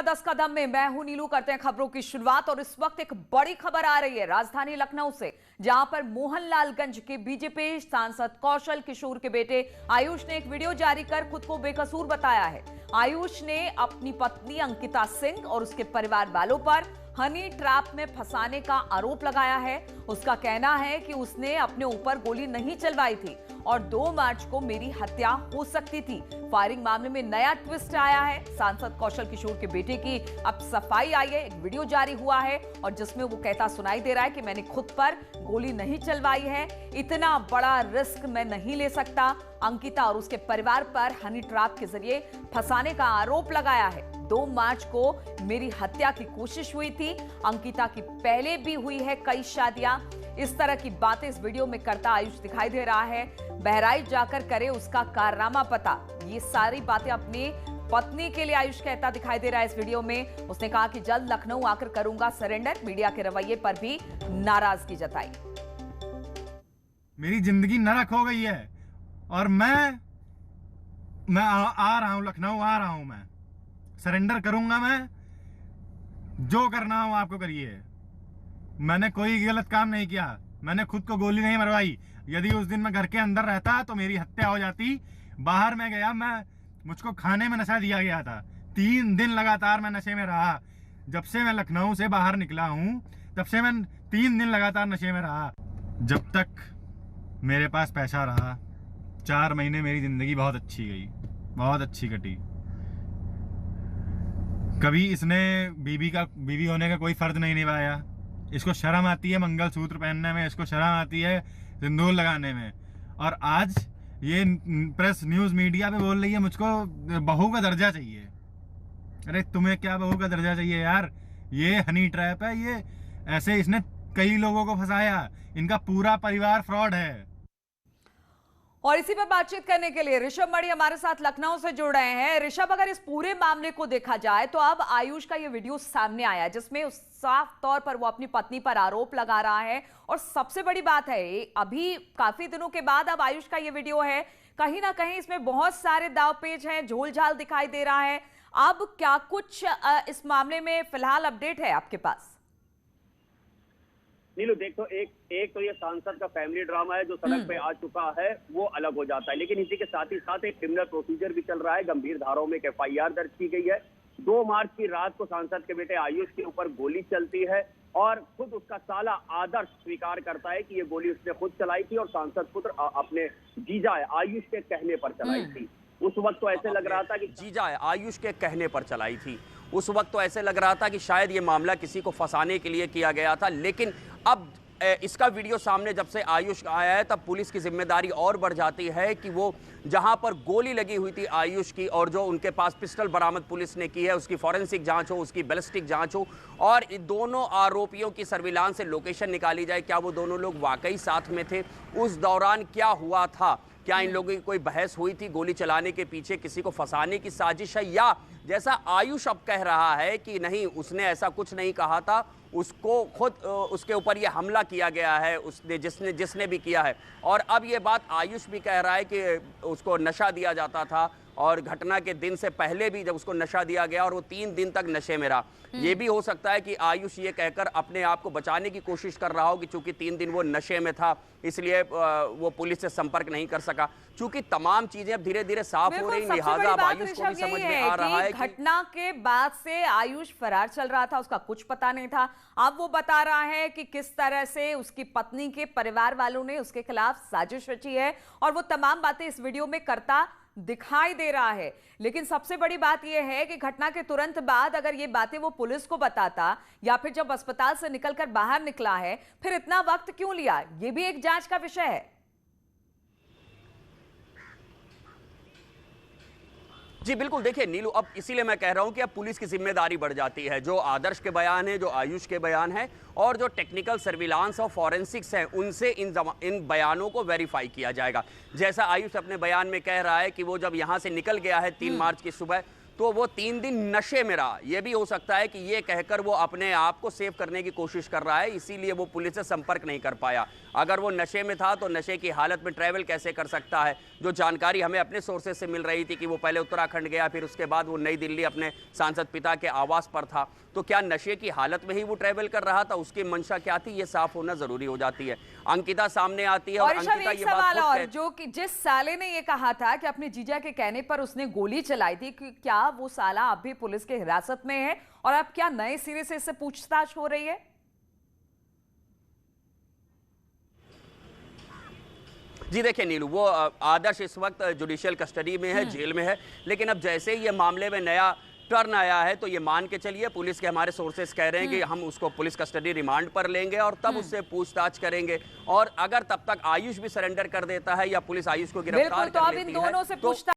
10 कदम में मैं हूं नीलू। करते हैं खबरों की शुरुआत और इस वक्त एक बड़ी खबर आ रही है राजधानी लखनऊ से, जहां पर मोहनलालगंज के बीजेपी सांसद कौशल किशोर के बेटे आयुष ने एक वीडियो जारी कर खुद को बेकसूर बताया है। आयुष ने अपनी पत्नी अंकिता सिंह और उसके परिवार वालों पर हनी ट्रैप में फंसाने का आरोप लगाया है। उसका कहना है कि उसने अपने ऊपर गोली नहीं चलवाई थी और 2 मार्च को मेरी हत्या हो सकती थी। फायरिंग मामले में नया ट्विस्ट आया है। सांसद कौशल किशोर के बेटे की अब सफाई आई है, एक वीडियो जारी हुआ है और जिसमें वो कहता सुनाई दे रहा है कि मैंने खुद पर गोली नहीं चलवाई है, इतना बड़ा रिस्क मैं नहीं ले सकता। अंकिता और उसके परिवार पर हनी ट्रैप के जरिए फंसाने का आरोप लगाया है। 2 मार्च को मेरी हत्या की कोशिश हुई थी। अंकिता की पहले भी हुई है कई शादियां। इस तरह की बातें इस वीडियो में करता आयुष दिखाई दे रहा है। बहराइच जाकर करे उसका कारनामा पता, ये सारी बातें अपनी पत्नी के लिए आयुष कहता दिखाई दे रहा है इस वीडियो में। उसने कहा कि जल्द लखनऊ आकर करूंगा सरेंडर। मीडिया के रवैये पर भी नाराजगी जताई। मेरी जिंदगी नरक हो गई है और मैं आ रहा हूं, लखनऊ आ रहा हूं। मैं सरेंडर करूंगा। मैं जो करना हो आपको करिए। मैंने कोई गलत काम नहीं किया। मैंने खुद को गोली नहीं मरवाई। यदि उस दिन मैं घर के अंदर रहता तो मेरी हत्या हो जाती। बाहर में गया, मुझको खाने में नशा दिया गया था। 3 दिन लगातार मैं नशे में रहा। जब से मैं लखनऊ से बाहर निकला हूं तब से मैं 3 दिन लगातार नशे में रहा। जब तक मेरे पास पैसा रहा 4 महीने मेरी जिंदगी बहुत अच्छी गई, बहुत अच्छी कटी। कभी इसने बीवी होने का कोई फर्ज नहीं निभाया। इसको शर्म आती है मंगलसूत्र पहनने में, इसको शर्म आती है सिंदूर लगाने में। और आज ये प्रेस न्यूज मीडिया पे बोल रही है मुझको बहू का दर्जा चाहिए। अरे तुम्हें क्या बहू का दर्जा चाहिए यार? ये हनी ट्रैप है। ये ऐसे इसने कई लोगों को फंसाया। इनका पूरा परिवार फ्रॉड है। और इसी पर बातचीत करने के लिए ऋषभ मणि हमारे साथ लखनऊ से जुड़ रहे हैं। ऋषभ, अगर इस पूरे मामले को देखा जाए तो अब आयुष का ये वीडियो सामने आया जिसमें उस साफ तौर पर वो अपनी पत्नी पर आरोप लगा रहा है। और सबसे बड़ी बात है, अभी काफी दिनों के बाद अब आयुष का ये वीडियो है। कहीं ना कहीं इसमें बहुत सारे दाव पेच हैं, झोल झाल दिखाई दे रहा है। अब क्या कुछ इस मामले में फिलहाल अपडेट है आपके पास? नीलू देख, तो एक तो ये सांसद का फैमिली ड्रामा है जो सड़क पे आ चुका है, वो अलग हो जाता है। लेकिन इसी के साथ ही साथ एक क्रिमिनल प्रोसीजर भी चल रहा है। गंभीर धाराओं में एक FIR दर्ज की गई है। 2 मार्च की रात को सांसद के बेटे आयुष के ऊपर गोली चलती है और खुद उसका साला आदर्श स्वीकार करता है कि ये गोली उसने खुद चलाई थी और सांसद पुत्र अपने जीजा आयुष के कहने पर चलाई थी। उस वक्त तो ऐसे लग रहा था कि जीजा आयुष के कहने पर चलाई थी। उस वक्त तो ऐसे लग रहा था कि शायद ये मामला किसी को फंसाने के लिए किया गया था। लेकिन अब इसका वीडियो सामने जब से आयुष आया है तब पुलिस की जिम्मेदारी और बढ़ जाती है कि वो जहां पर गोली लगी हुई थी आयुष की और जो उनके पास पिस्टल बरामद पुलिस ने की है उसकी फॉरेंसिक जांच हो, उसकी बैलिस्टिक जांच हो और इन दोनों आरोपियों की सर्विलांस से लोकेशन निकाली जाए। क्या वो दोनों लोग वाकई साथ में थे? उस दौरान क्या हुआ था? क्या इन लोगों की कोई बहस हुई थी? गोली चलाने के पीछे किसी को फंसाने की साजिश है? या जैसा आयुष अब कह रहा है कि नहीं, उसने ऐसा कुछ नहीं कहा था, उसको खुद उसके ऊपर ये हमला किया गया है, उसने जिसने भी किया है। और अब ये बात आयुष भी कह रहा है कि उसको नशा दिया जाता था और घटना के दिन से पहले भी जब उसको नशा दिया गया और वो 3 दिन तक नशे में रहा। ये भी हो सकता है कि आयुष ये कहकर अपने आप को बचाने की कोशिश कर रहा हो कि चूंकि 3 दिन वो नशे में था इसलिए वो पुलिस से संपर्क नहीं कर सका। चूंकि तमाम चीजें अब धीरे धीरे साफ हो रही, लिहाजा अब आयुष को भी समझ में आ रहा है कि घटना के बाद से आयुष फरार चल रहा था, उसका कुछ पता नहीं था। अब वो बता रहा है कि किस तरह से उसकी पत्नी के परिवार वालों ने उसके खिलाफ साजिश रची है और वो तमाम बातें इस वीडियो में करता दिखाई दे रहा है। लेकिन सबसे बड़ी बात यह है कि घटना के तुरंत बाद अगर ये बातें वो पुलिस को बताता या फिर जब अस्पताल से निकलकर बाहर निकला है, फिर इतना वक्त क्यों लिया? ये भी एक जांच का विषय है। जी बिल्कुल, देखिए नीलू, अब इसीलिए मैं कह रहा हूं कि अब पुलिस की जिम्मेदारी बढ़ जाती है। जो आदर्श के बयान है, जो आयुष के बयान है और जो टेक्निकल सर्विलांस और फॉरेंसिक्स हैं, उनसे इन बयानों को वेरीफाई किया जाएगा। जैसा आयुष अपने बयान में कह रहा है कि वो जब यहां से निकल गया है 3 मार्च की सुबह, तो वो 3 दिन नशे में रहा। ये भी हो सकता है कि ये कहकर वो अपने आप को सेव करने की कोशिश कर रहा है, इसीलिए वो पुलिस से संपर्क नहीं कर पाया। अगर वो नशे में था तो नशे की हालत में ट्रैवल कैसे कर सकता है? जो जानकारी हमें अपने सोर्सेज से मिल रही थी कि वो पहले उत्तराखंड गया, फिर उसके बाद वो नई दिल्ली अपने सांसद पिता के आवास पर था, तो क्या नशे की हालत में ही वो ट्रैवल कर रहा था? उसकी मंशा क्या थी, ये साफ होना जरूरी हो जाती है। अंकिता सामने आती है और और अंकिता एक ये सवाल बात और, जो कि जिस साले ने ये कहा था कि अपने जीजा के कहने पर उसने गोली चलाई थी, कि क्या वो साला अब भी पुलिस के हिरासत में है और अब क्या नए सिरे से इससे पूछताछ हो रही है? जी देखिए नीलू, वो आदर्श इस वक्त जुडिशियल कस्टडी में है, जेल में है, लेकिन अब जैसे ही ये मामले में नया टर्न आया है तो ये मान के चलिए, पुलिस के हमारे सोर्सेस कह रहे हैं कि हम उसको पुलिस कस्टडी रिमांड पर लेंगे और तब उससे पूछताछ करेंगे। और अगर तब तक आयुष भी सरेंडर कर देता है या पुलिस आयुष को गिरफ्तार बिल्कुल, तो कर अब इन लेती दोनों है से तो पूछताछ